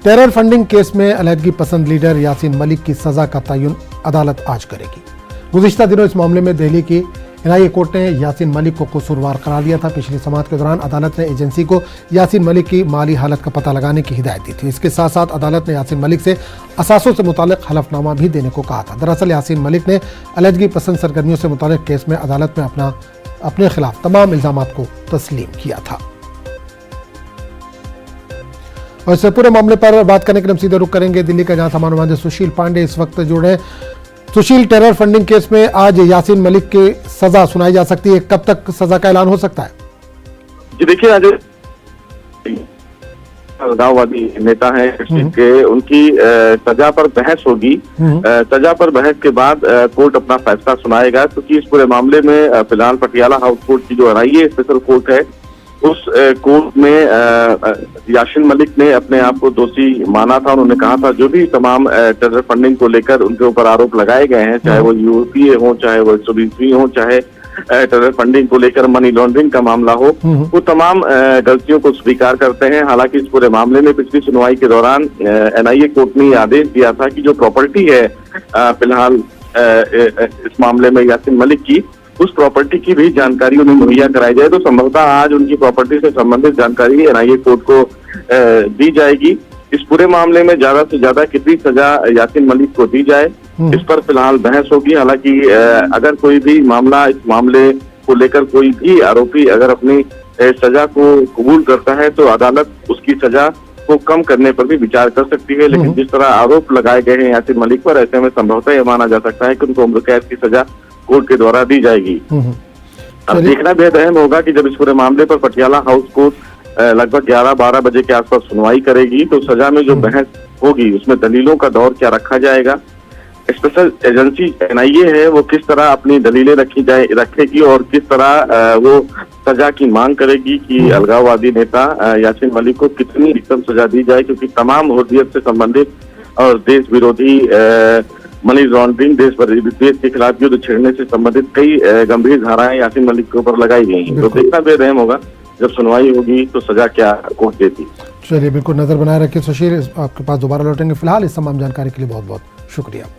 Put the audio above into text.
Terror funding case में अलहदगी पसंद leader Yasin Malik की सजा का तयन अदालत आज करेगी। गुज़िश्ता दिनों इस मामले में दिल्ली की एनआईए कोर्ट ने यासीन मलिक को कसूरवार करार दिया था। पिछली समाअत के दौरान अदालत ने एजेंसी को यासीन मलिक की माली हालत का पता लगाने की हिदायत दी थी। इसके साथ साथ अदालत ने यासीन मलिक से असासों से मुतालिक हलफनामा भी देने को कहा था। दरअसल यासीन मलिक ने अलहदगी पसंद सरगर्मियों से मुतालिक केस में अदालत में अपने खिलाफ तमाम इल्जामात को तस्लीम किया था। और इस पूरे मामले पर बात करने के लिए हम सीधे रुख करेंगे दिल्ली का, जहां सामान्य मानद सुशील पांडे इस वक्त जुड़े। सुशील, टेरर फंडिंग केस में आज यासीन मलिक की सजा सुनाई जा सकती है, कब तक सजा का ऐलान हो सकता है? जी देखिए, आज अलगाववादी नेता है कि उनकी सजा पर बहस होगी। सजा पर बहस के बाद कोर्ट अपना फैसला सुनाएगा, क्योंकि इस पूरे मामले में फिलहाल पटियाला हाउस कोर्ट की जो एनआईए स्पेशल कोर्ट है, उस कोर्ट में यासीन मलिक ने अपने आप को दोषी माना था। उन्होंने कहा था जो भी तमाम टेरर फंडिंग को लेकर उनके ऊपर आरोप लगाए गए हैं, चाहे वो यूपीए हो, चाहे वो 120 हो, चाहे टेरर फंडिंग को लेकर मनी लॉन्ड्रिंग का मामला हो, वो तमाम गलतियों को स्वीकार करते हैं। हालांकि इस पूरे मामले में पिछली सुनवाई के दौरान एनआईए कोर्ट ने आदेश दिया था कि जो प्रॉपर्टी है फिलहाल इस मामले में यासीन मलिक की, उस प्रॉपर्टी की भी जानकारी उन्हें मुहैया कराई जाए। तो संभवतः आज उनकी प्रॉपर्टी से संबंधित जानकारी एनआईए कोर्ट को दी जाएगी। इस पूरे मामले में ज्यादा से ज्यादा कितनी सजा यासीन मलिक को दी जाए, इस पर फिलहाल बहस होगी। हालांकि अगर कोई भी मामला, इस मामले को लेकर कोई भी आरोपी अगर अपनी सजा को कबूल करता है तो अदालत उसकी सजा को कम करने पर भी विचार कर सकती है। लेकिन जिस तरह आरोप लगाए गए हैं यासीन मलिक पर, ऐसे में संभवतः यह माना जा सकता है कि उनको उम्र कैद की सजा कोर्ट के द्वारा दी जाएगी। अब देखना बेहद अहम होगा कि जब इस पूरे मामले पर पटियाला हाउस कोर्ट लगभग 11-12 बजे के आसपास सुनवाई करेगी, तो सजा में जो बहस होगी उसमें दलीलों का दौर क्या रखा जाएगा, स्पेशल एजेंसी एनआईए है वो किस तरह अपनी दलीलें रखेगी और किस तरह वो सजा की मांग करेगी कि अलगाववादी नेता यासीन मलिक को कितनी अधिकतम सजा दी जाए, क्योंकि तमाम हुर्रियत से संबंधित और देश विरोधी मनी लॉन्ड्रिंग, देश के खिलाफ युद्ध छेड़ने से संबंधित कई गंभीर धाराएं यासीन मलिक के ऊपर लगाई गई हैं। तो देखना बेहद अहम होगा जब सुनवाई होगी तो सजा क्या कोर्ट देती। चलिए, बिल्कुल नजर बनाए रखिए सुशील, आपके पास दोबारा लौटेंगे। फिलहाल इस तमाम जानकारी के लिए बहुत बहुत शुक्रिया।